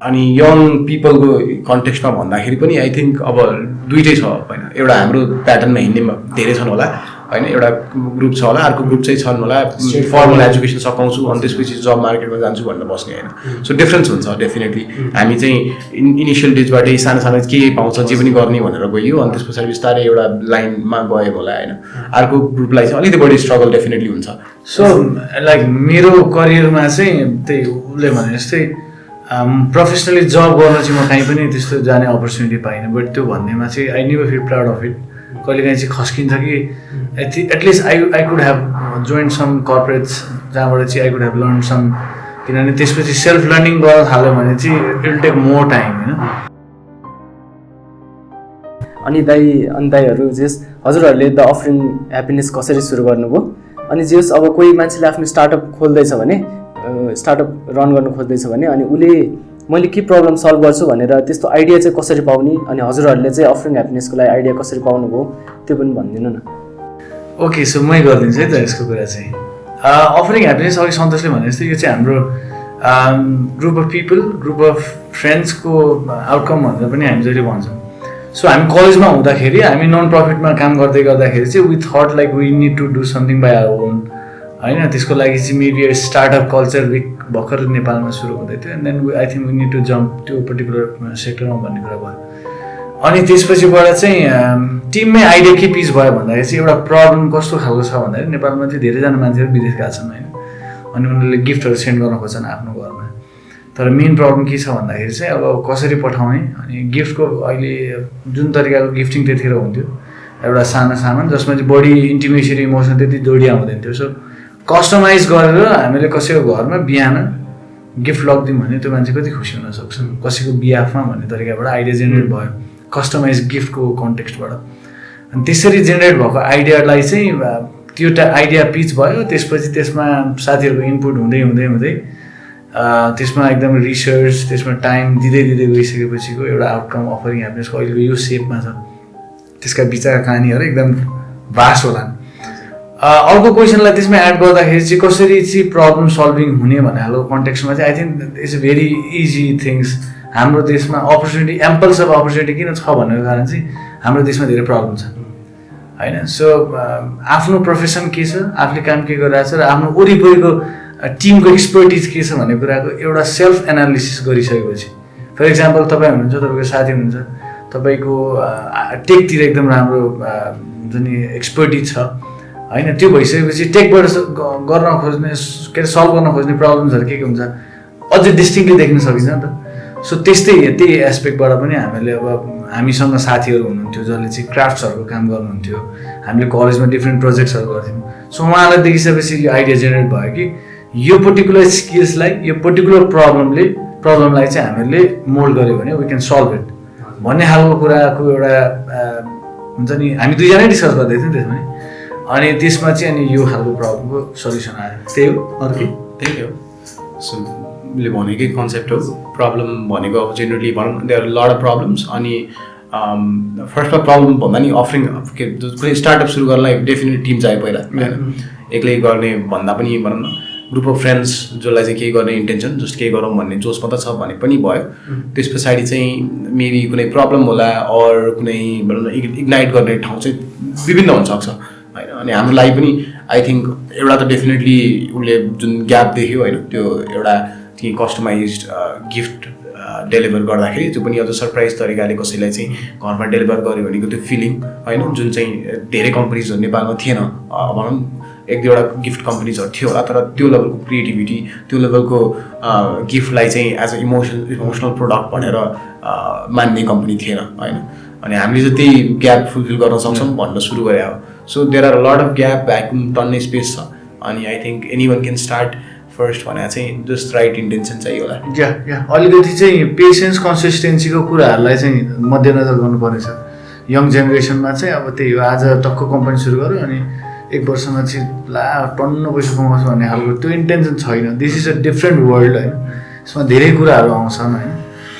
अनि यङ पिपलको कन्टेक्स्टमा भन्दाखेरि पनि आई थिङ्क अब दुइटै छ होइन एउटा हाम्रो प्याटर्नमा हिँड्ने धेरै छन् होला होइन एउटा ग्रुप छ होला अर्को ग्रुप चाहिँ छन् होला फर्मल एजुकेसन सकाउँछु अनि त्यसपछि जब मार्केटमा जान्छु भनेर बस्ने होइन सो डिफ्रेन्स हुन्छ डेफिनेटली हामी चाहिँ इनिसियल डेजबाटै सानो सानो के पाउँछ जे पनि गर्ने भनेर गयो अनि त्यस पछाडि बिस्तारै एउटा लाइनमा गयो होला होइन अर्को ग्रुपलाई चाहिँ अलिकति बढी स्ट्रगल डेफिनेटली हुन्छ सो लाइक मेरो करियरमा चाहिँ त्यही उसले भने जस्तै प्रोफेसनली जब गर्न चाहिँ म कहीँ पनि त्यस्तो जाने अपर्च्युनिटी पाइनँ बट त्यो भन्नेमा चाहिँ I never feel proud of it कहिलेकाहीँ चाहिँ खस्किन्छ कि at least I could have join some corporates जहाँबाट चाहिँ I could have learn some किनभने त्यसपछि सेल्फ लर्निङ गर्न थाल्यो भने चाहिँ it will take more time होइन अनि दाइहरू जेस हजुरहरूले द अफरिङ ह्याप्पिनेस कसरी सुरु गर्नुभयो अनि जेस अब कोही मान्छेले आफ्नो स्टार्टअप खोल्दैछ भने स्टार्टअप रन गर्नु खोज्दैछ भने अनि उसले मैले के प्रब्लम सल्भ गर्छु भनेर त्यस्तो आइडिया चाहिँ कसरी पाउने अनि हजुरहरूले चाहिँ अफरिङ ह्याप्पिनेसको लागि आइडिया कसरी पाउनुभयो त्यो पनि भनिदिनु न ओके सो मै गरिदिन्छु है त यसको कुरा चाहिँ अफरिङ ह्याप्पिनेस अघि सन्तोषले भने जस्तै यो चाहिँ हाम्रो group of people group of फ्रेन्ड्सको आउटकम भनेर पनि हामी जहिले भन्छौँ सो हामी कलेजमा हुँदाखेरि हामी नन प्रफिटमा काम गर्दाखेरि चाहिँ we thought like we need to do something by our own होइन त्यसको लागि चाहिँ मेबी स्टार्टअप कल्चर विक भर्खर नेपालमा सुरु हुँदै थियो and then I think we need to jump त्यो पर्टिकुलर सेक्टरमा भन्ने कुरा भयो अनि त्यसपछिबाट चाहिँ टिममै आइडिया के पिच भयो भन्दाखेरि चाहिँ एउटा प्रब्लम कस्तो खालको छ भन्दाखेरि नेपालमा चाहिँ धेरैजना मान्छेहरू विदेश गएको छन् होइन अनि उनीहरूले गिफ्टहरू सेन्ड गर्न खोज्छन् आफ्नो घरमा तर मेन प्रब्लम के छ भन्दाखेरि चाहिँ अब कसरी पठाउने अनि गिफ्टको अहिले जुन तरिकाको गिफ्टिङ त्यतिखेर हुन्थ्यो एउटा सानो सामान जसमा चाहिँ बढी इन्टिमेसी र इमोसन त्यति जोडिया हुँदैन थियो सो कस्टमाइज गरेर हामीले कसैको घरमा बिहान गिफ्ट लगिदिउँ भने त्यो मान्छे कति खुसी हुनसक्छ कसैको बिहाफमा भन्ने तरिकाबाट आइडिया जेनेरेट भयो कस्टमाइज गिफ्टको कन्टेक्स्टबाट अनि त्यसरी जेनेरेट भएको आइडियालाई चाहिँ त्यो आइडिया पिच भयो त्यसपछि त्यसमा साथीहरूको इनपुट हुँदै हुँदै हुँदै त्यसमा एकदम रिसर्च त्यसमा टाइम दिँदै गइसकेपछिको एउटा आउटकम अफरिङ ह्याप्पिनेसको अहिलेको यो सेपमा छ त्यसका विचार कहानीहरू एकदम भास्ट होला अर्को क्वेसनलाई त्यसमा एड गर्दाखेरि चाहिँ कसरी चाहिँ प्रब्लम सल्भिङ हुने भन्ने खालको कन्टेक्स्टमा चाहिँ I think it's a very easy things हाम्रो देशमा अपर्च्युनिटी एम्पल्स अफ अपर्च्युनिटी किन छ भन्नुको कारण चाहिँ हाम्रो देशमा धेरै प्रब्लम छ होइन सो आफ्नो प्रोफेसन के छ आफूले काम के गरिरहेको छ र आफ्नो वरिपरिको टिमको एक्सपर्टिज के छ भन्ने कुराको एउटा सेल्फ एनालिसिस गरिसकेपछि फर इक्जाम्पल तपाईँ हुनुहुन्छ तपाईँको साथी हुनुहुन्छ तपाईँको टेकतिर एकदम राम्रो जुन एक्सपर्टिज छ होइन त्यो भइसकेपछि टेकबाट गर्न खोज्ने के अरे सल्भ गर्न खोज्ने प्रब्लम्सहरू के हुन्छ अझै डिस्टिङली देख्न सकिन्छ नि त सो त्यही एस्पेक्टबाट पनि हामीले अब हामीसँग साथीहरू हुनुहुन्थ्यो जसले चाहिँ क्राफ्ट्सहरूको काम गर्नुहुन्थ्यो हामीले कलेजमा डिफ्रेन्ट प्रोजेक्ट्सहरू गर्थ्यौँ सो उहाँलाई देखिसकेपछि यो आइडिया जेनेरेट भयो कि यो पर्टिकुलर स्किल्सलाई यो पर्टिकुलर प्रब्लमलाई चाहिँ हामीले मोल्ड गऱ्यो भने वी क्यान सल्भ इट भन्ने खालको कुराको एउटा हुन्छ नि हामी दुईजनै डिस्कस गर्दै थियौँ त्यसमा अनि त्यसमा चाहिँ अनि यो खालको प्रब्लमको सल्युसन आयो त्यही हो अरू के त्यही हो सो उसले भनेकै कन्सेप्ट हो प्रब्लम भनेको अब जेनरली भनौँ देयर लड अफ प्रब्लम्स अनि फर्स्टमा प्रब्लम भन्दा नि अफरिङ के कुनै स्टार्टअप सुरु गर्नलाई डेफिनेटली टिम चाहियो पहिला होइन एक्लै गर्ने भन्दा पनि भनौँ न ग्रुप अफ फ्रेन्ड्स जसलाई चाहिँ केही गर्ने इन्टेन्सन जस्ट केही गरौँ भन्ने जोस मात्र छ भने पनि भयो त्यस पछाडि चाहिँ मेबी कुनै प्रब्लम होला अर कुनै भनौँ न इग्नाइट गर्ने ठाउँ चाहिँ विभिन्न हुनसक्छ होइन अनि हाम्रो लागि पनि आई थिङ्क एउटा त डेफिनेटली उसले जुन ग्याप देख्यो होइन त्यो एउटा ती कस्टमाइज गिफ्ट डेलिभर गर्दाखेरि त्यो पनि अझ सरप्राइज तरिकाले कसैलाई चाहिँ घरमा डेलिभर गर्यो भनेको त्यो फिलिङ होइन जुन चाहिँ धेरै कम्पनीजहरू नेपालमा थिएन भनौँ एक दुईवटा गिफ्ट कम्पनीजहरू थियो होला तर त्यो लेभलको क्रिएटिभिटी त्यो लेभलको गिफ्टलाई चाहिँ एज अ इमोसनल प्रोडक्ट भनेर मान्ने कम्पनी थिएन होइन अनि हामीले चाहिँ त्यही ग्याप फुलफिल गर्न सक्छौँ भनेर सुरु गरे हो so there are lot of gap vacuum टन्ने स्पेस छ अनि I think anyone can start first भनेर चाहिँ जस्ट राइट इन्टेन्सन चाहियो होला या अलिकति चाहिँ पेसेन्स कन्सिस्टेन्सीको कुराहरूलाई चाहिँ मध्यनजर गर्नुपर्नेछ यङ जेनेरेसनमा चाहिँ अब त्यही हो आज टक्क कम्पनी सुरु गर्यो अनि एक वर्षमा चाहिँ ला टन्न पैसा कमाउँछ भन्ने खालको त्यो इन्टेन्सन छैन this is a different world होइन यसमा धेरै कुराहरू आउँछन् होइन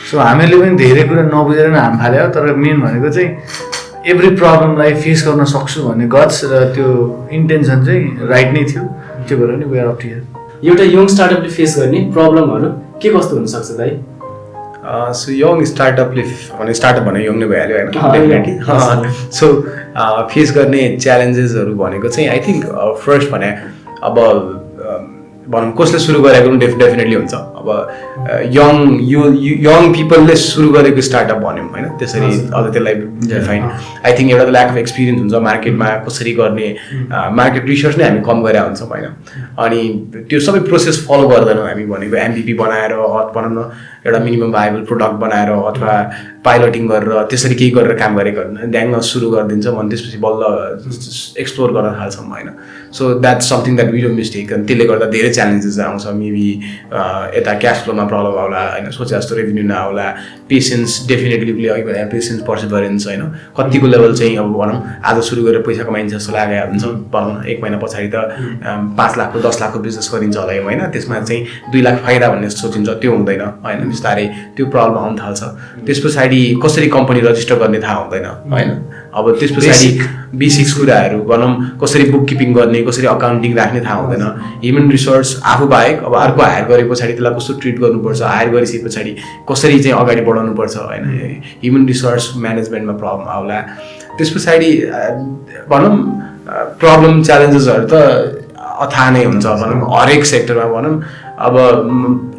सो हामीले पनि धेरै कुरा नबुझेर नै हाम फाल्यो तर मेन भनेको चाहिँ एभ्री प्रब्लमलाई फेस गर्न सक्छु भन्ने गट्स र त्यो इन्टेन्सन चाहिँ राइट नै थियो त्यो भएर नि we are up to here एउटा यङ स्टार्टअपले फेस गर्ने प्रब्लमहरू के कस्तो हुनसक्छ दाइ सो यङ स्टार्टअपले भने स्टार्टअप भने यङ नै भइहाल्यो होइन हाँ, डेफिनेटली सो फेस गर्ने च्यालेन्जेसहरू भनेको चाहिँ आई थिङ्क फर्स्ट भने अब भनौँ कसले सुरु गरेको पनि डेफिनेटली हुन्छ अब यङ पिपलले सुरु गरेको स्टार्टअप भनौँ होइन त्यसरी अझ त्यसलाई डिफाइन आई थिङ्क एउटा त ल्याक अफ एक्सपिरियन्स हुन्छ मार्केटमा कसरी गर्ने मार्केट रिसर्च नै हामी कम गरेर हुन्छौँ होइन अनि त्यो सबै प्रोसेस फलो गर्दैनौँ हामी भनेको एमभिपी बनाएर भनौँ न एउटा मिनिमम भाइबल प्रोडक्ट बनाएर अथवा पाइलटिङ गरेर त्यसरी केही गरेर काम गरेको ड्याङ्ग सुरु गरिदिन्छौँ अनि त्यसपछि बल्ल एक्सप्लोर गर्न थाल्छौँ होइन so that's something that we don't mistake अनि त्यसले गर्दा धेरै च्यालेन्जेस आउँछ मेबी यता क्यास फ्लोमा प्रब्लम आउला होइन सोचे जस्तो रेभेन्यू नआउला पेसेन्स डेफिनेटली उसले अघि भने पेसेन्स पर्सिभरेन्स होइन कतिको लेभल चाहिँ अब भनौँ आज सुरु गरेर पैसा कमाइन्छ जस्तो लागेको हुन्छ भनौँ न 1 महिना पछाडि त 5 लाखको 10 लाखको बिजनेस गरिन्छ होला होइन त्यसमा चाहिँ 2 लाख फाइदा भन्ने सोचिन्छ त्यो हुँदैन होइन बिस्तारै त्यो प्रब्लम आउन थाल्छ त्यस पछाडि कसरी कम्पनी रजिस्टर गर्ने थाहा हुँदैन होइन अब त्यस पछाडि बेसिक्स कुराहरू भनौँ कसरी बुक किपिङ गर्ने कसरी अकाउन्टिङ राख्ने थाहा हुँदैन ह्युमन रिसोर्स आफू बाहेक अब अर्को हायर गरे पछाडि त्यसलाई कस्तो ट्रिट गर्नुपर्छ हायर गरिसके पछाडि कसरी चाहिँ अगाडि बढाउनुपर्छ होइन ह्युमन रिसोर्स म्यानेजमेन्टमा प्रब्लम आउला त्यस पछाडि भनौँ प्रब्लम च्यालेन्जेसहरू त अथाह नै हुन्छ भनौँ हरेक सेक्टरमा भनौँ अब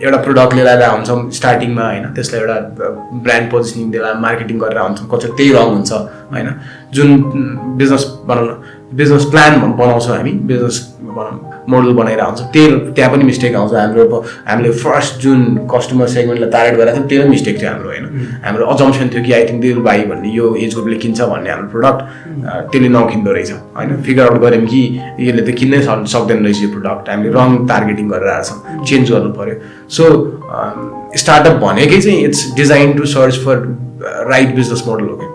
एउटा प्रोडक्ट लिएर आएर हुन्छौँ स्टार्टिङमा होइन त्यसलाई एउटा ब्रान्ड पोजिसनिङ दिएर मार्केटिङ गरेर हुन्छौँ कति त्यही रङ हुन्छ होइन जुन बिजनेस भनौँ न बिजनेस प्लान बनाउँछौँ हामी बिजनेस भनौँ मोडल बनाएर आउँछौँ त्यहाँ पनि मिस्टेक आउँछ हामीले फर्स्ट जुन कस्टमर सेगमेन्टलाई टार्गेट गरेको थियौँ त्यो मिस्टेक थियो हाम्रो होइन हाम्रो अजम्सन थियो कि आई थिङ्क दिल बाई भन्ने यो एज ग्रुपले किन्छ भन्ने हाम्रो प्रोडक्ट त्यसले नकिन्दो रहेछ होइन फिगर आउट गऱ्यौँ कि यसले त किन्नै सक्दैन रहेछ यो प्रोडक्ट हामीले रङ टार्गेटिङ गरेर आएको छौँ चेन्ज गर्नु पऱ्यो सो स्टार्टअप भनेकै चाहिँ it's design to search for right business model हो कि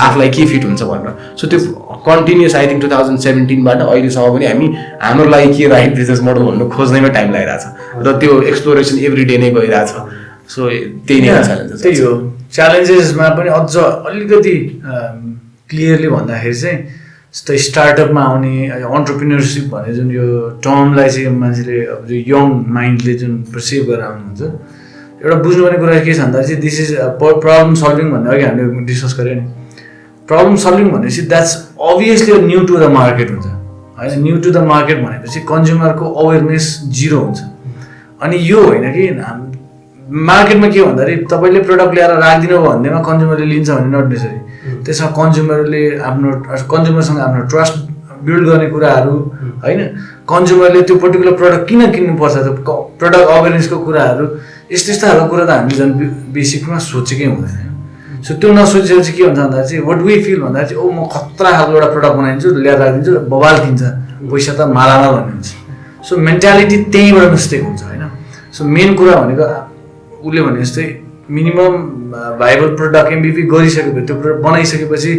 आफूलाई के फिट हुन्छ भनेर सो त्यो कन्टिन्युस आई थिङ्क 2017बाट अहिलेसम्म पनि हामी हाम्रो लागि के राइट बिजनेस मोडल भन्नु खोज्नैमा टाइम लागिरहेछ र त्यो एक्सप्लोरेसन एभ्री डे नै गइरहेछ सो त्यही नै च्यालेन्जेस त्यही हो च्यालेन्जेसमा पनि अझ अलिकति क्लियरली भन्दाखेरि चाहिँ जस्तै स्टार्टअपमा आउने अन्टरप्रिनरसिप भन्ने जुन यो टर्मलाई चाहिँ मान्छेले अब जो यङ माइन्डले जुन पर्सिभ गरेर आउनुहुन्छ एउटा बुझ्नुपर्ने कुरा के छ भन्दाखेरि चाहिँ दिस इज प्रब्लम सल्भिङ भन्ने अघि हामीले डिस्कस गऱ्यो नि प्रब्लम सल्भिङ भनेपछि that's obviously new to the market हुन्छ होइन न्यू टु द मार्केट भनेपछि कन्ज्युमरको अवेरनेस जिरो हुन्छ अनि यो होइन कि मार्केटमा के भन्दाखेरि तपाईँले प्रडक्ट ल्याएर राखिदिनु भयो भन्दैमा कन्ज्युमरले लिन्छ भन्ने नट नेसरी त्यसमा कन्ज्युमरसँग आफ्नो ट्रस्ट बिल्ड गर्ने कुराहरू होइन कन्ज्युमरले त्यो पर्टिकुलर प्रडक्ट किन किन्नुपर्छ त्यो प्रडक्ट अवेरनेसको कुराहरू यस्ता खालको कुरा त हामीले झन् बेसिकमा सोचेकै हुँदैन सो त्यो नसोचेपछि के हुन्छ भन्दा चाहिँ वाट वी फिल भन्दा चाहिँ म खतरा खालको एउटा प्रडक्ट बनाइदिन्छु ल्याएर राखिदिन्छु बबाल किन्छ पैसा त मालामा भन्ने हुन्छ सो मेन्टालिटी त्यहीँबाट मिस्टेक हुन्छ होइन सो मेन कुरा भनेको उसले भने जस्तै मिनिमम भाइबल प्रोडक्ट एमबिपी गरिसकेपछि त्यो प्रोडक्ट बनाइसकेपछि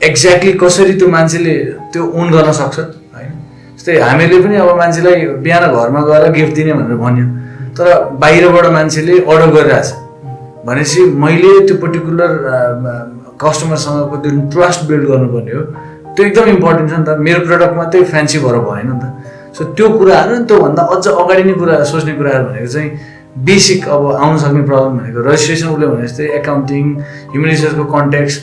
एक्ज्याक्टली कसरी त्यो मान्छेले त्यो ओन गर्न सक्छ होइन जस्तै हामीले पनि अब मान्छेलाई बिहान घरमा गएर गिफ्ट दिने भनेर भन्यो तर बाहिरबाट मान्छेले अर्डर गरिरहेछ भनेपछि मैले त्यो पर्टिकुलर कस्टमरसँगको जुन ट्रस्ट बिल्ड गर्नुपर्ने हो त्यो एकदम इम्पोर्टेन्ट छ नि त मेरो प्रडक्ट मात्रै फ्यान्सी भएर भएन नि त सो त्यो कुराहरू त्योभन्दा अझ अगाडि नै कुरा सोच्ने कुराहरू भनेको चाहिँ बेसिक अब आउन सक्ने प्रब्लम भनेको रजिस्ट्रेसन उसले भने जस्तै एकाउन्टिङ ह्युमन रिसोर्सको कन्ट्याक्ट्स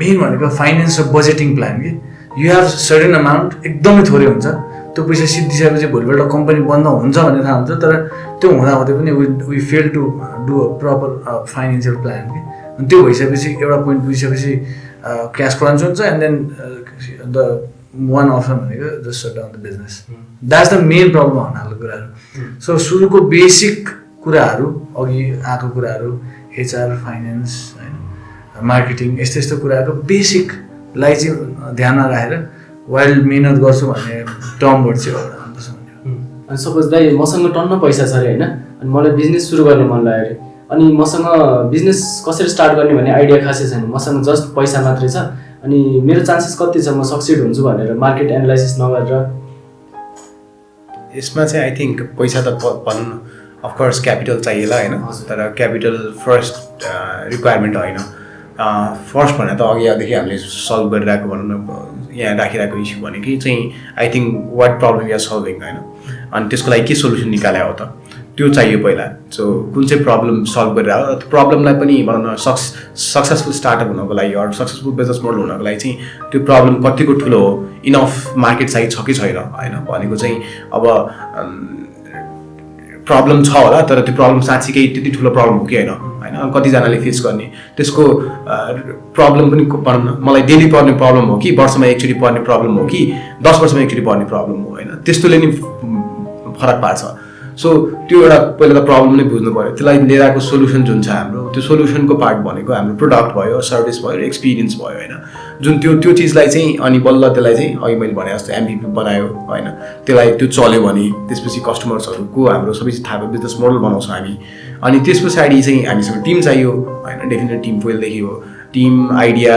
मेन भनेको फाइनेन्स र बजेटिङ प्लान कि यु हेभ सर्टेन अमाउन्ट एकदमै थोरै हुन्छ त्यो पैसा सिद्धिसकेपछि भोलिपल्ट कम्पनी बन्द हुन्छ भन्ने थाहा हुन्छ तर त्यो हुँदाहुँदै पनि we fail to do a proper financial plan कि अनि त्यो भइसकेपछि एउटा पोइन्ट बुझिसकेपछि क्यास क्रन्च हुन्छ and then the one option भनेको just shut down the business that's the main problem हुन खालको कुराहरू सो सुरुको बेसिक कुराहरू अघि आएको कुराहरू एचआर फाइनेन्स होइन मार्केटिङ यस्तो कुराहरूको बेसिकलाई चाहिँ ध्यानमा राखेर वाइल्ड मिहिनेत गर्छु भन्ने टर्मबाट चाहिँ एउटा हुनुपर्छ भन्ने अनि सपोज दाइ मसँग टन्न पैसा छ अरे होइन अनि मलाई बिजनेस सुरु गर्न मन लाग्यो अरे अनि मसँग बिजनेस कसरी स्टार्ट गर्ने भन्ने आइडिया खासै छैन मसँग जस्ट पैसा मात्रै छ अनि मेरो चान्सेस कति छ म सक्सिड हुन्छु भनेर मार्केट एनालाइसिस नगरेर यसमा चाहिँ आई थिङ्क पैसा त भनौँ अफकोर्स क्यापिटल चाहिएला होइन तर क्यापिटल फर्स्ट रिक्वायरमेन्ट होइन फर्स्ट भने त अघिदेखि हामीले सल्भ गरिरहेको भनौँ न यहाँ राखिरहेको इस्यु भनेकै चाहिँ आई थिङ्क वाट प्रब्लम या सल्भिङ होइन अनि त्यसको लागि के सोल्युसन निकाले हो त त्यो चाहियो पहिला। सो कुन चाहिँ प्रब्लम सल्भ गरिरहेको त्यो प्रब्लमलाई पनि भनौँ न सक्सेसफुल स्टार्टअप हुनको लागि अरू सक्सेसफुल बिजनेस मोडल हुनको लागि चाहिँ त्यो प्रब्लम कतिको ठुलो हो, इनफ मार्केट साइज छ कि छैन होइन भनेको चाहिँ अब प्रब्लम छ होला तर त्यो प्रब्लम साँच्चीकै त्यति ठुलो प्रब्लम हो कि होइन होइन कतिजनाले फेस गर्ने त्यसको प्रब्लम पनि भनौँ न मलाई डेली पर्ने प्रब्लम हो कि वर्षमा एकचोटि पर्ने प्रब्लम हो कि 10 वर्षमा एकचोटि पर्ने प्रब्लम हो होइन त्यस्तोले नि फरक पार्छ। सो त्यो एउटा पहिला त प्रब्लम नै बुझ्नु पऱ्यो, त्यसलाई लिएर आएको सोल्युसन जुन छ हाम्रो त्यो सोल्युसनको पार्ट भनेको हाम्रो प्रोडक्ट भयो, सर्भिस भयो, एक्सपिरियन्स भयो होइन जुन त्यो चिजलाई चाहिँ अनि बल्ल त्यसलाई चाहिँ अघि मैले भने जस्तो MVP बनायो होइन त्यसलाई त्यो चल्यो भने त्यसपछि कस्टमर्सहरूको हाम्रो सबै थाहा भयो बिजनेस मोडल बनाउँछौँ हामी अनि त्यस पछाडि चाहिँ हामीसँग टिम चाहियो होइन डेफिनेट टिम पहिलेदेखि हो टिम आइडिया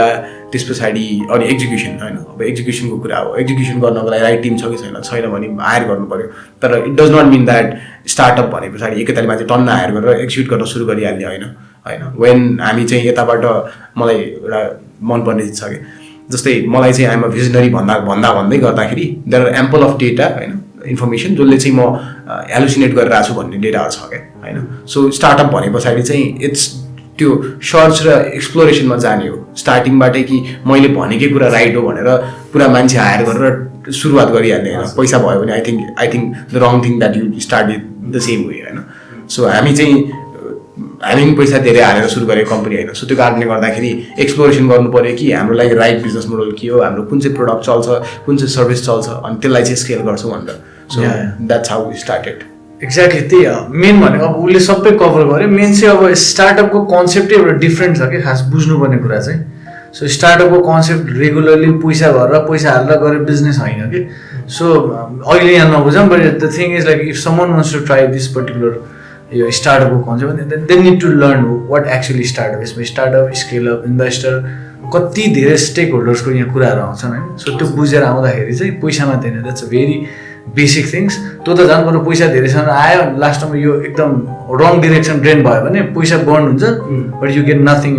त्यस पछाडि अनि एक्जिक्युसन होइन अब एक्जिक्युसनको कुरा हो एक्जिक्युसन गर्नको लागि राइट टिम छ कि छैन भने हायर गर्नु पऱ्यो तर it does not mean that startup भने पछाडि एकैतालि मान्छे टन्न हायर गरेर एक्जिक्युट गर्न सुरु गरिहाल्ने होइन होइन वेन हामी चाहिँ यताबाट मलाई एउटा मनपर्ने चिज छ कि जस्तै मलाई चाहिँ आइएम अ भिजनरी भन्दै गर्दाखेरि there are ample of data होइन इन्फर्मेसन जसले चाहिँ म हेलुसिनेट गरिरहेको छु भन्ने डेटाहरू छ क्या होइन सो स्टार्टअप भने पछाडि चाहिँ इट्स त्यो सर्च र एक्सप्लोरेसनमा जाने हो स्टार्टिङबाटै कि मैले भनेकै कुरा राइट हो भनेर पुरा मान्छे हायर गरेर सुरुवात गरिहाल्ने होइन पैसा भयो भने I think the wrong thing that you start the same way होइन सो हामी चाहिँ हामी पनि पैसा धेरै हालेर सुरु गरेको कम्पनी होइन सो त्यो कारणले गर्दाखेरि एक्सप्लोरेसन गर्नु पऱ्यो कि हाम्रो लागि राइट बिजनेस मोडल के हो हाम्रो कुन चाहिँ प्रोडक्ट चल्छ कुन चाहिँ सर्भिस चल्छ अनि त्यसलाई चाहिँ स्केल गर्छौँ भनेर so that's how we started exactly त्यही मेन भनेको अब उसले सबै कभर गर्यो मेन चाहिँ अब स्टार्टअपको कन्सेप्टै एउटा डिफ्रेन्ट छ कि खास बुझ्नुपर्ने कुरा चाहिँ सो स्टार्टअपको कन्सेप्ट रेगुलरली पैसा भरेर पैसा हालेर गरेर बिजनेस होइन कि सो अहिले यहाँ नबुझौँ but the thing is like if someone wants to try this particular यो स्टार्टअपको concept they need to learn what actually startup यसमा स्टार्टअप स्केलअप इन्भेस्टर कति धेरै स्टेक होल्डर्सको यहाँ कुराहरू आउँछन् होइन सो त्यो बुझेर आउँदाखेरि चाहिँ पैसा मात्रै होइन that's a very basic things त्यो त झन् बरु पैसा धेरैसँग आयो लास्टमा यो एकदम रङ डिरेक्सन ड्रेन भयो भने पैसा बर्न हुन्छ but you get nothing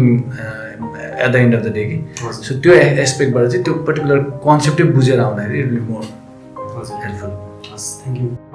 at the end of the day कि सो त्यो एस्पेक्टबाट चाहिँ त्यो पर्टिकुलर कन्सेप्टै बुझेर आउँदाखेरि it will be more helpful. Thank you.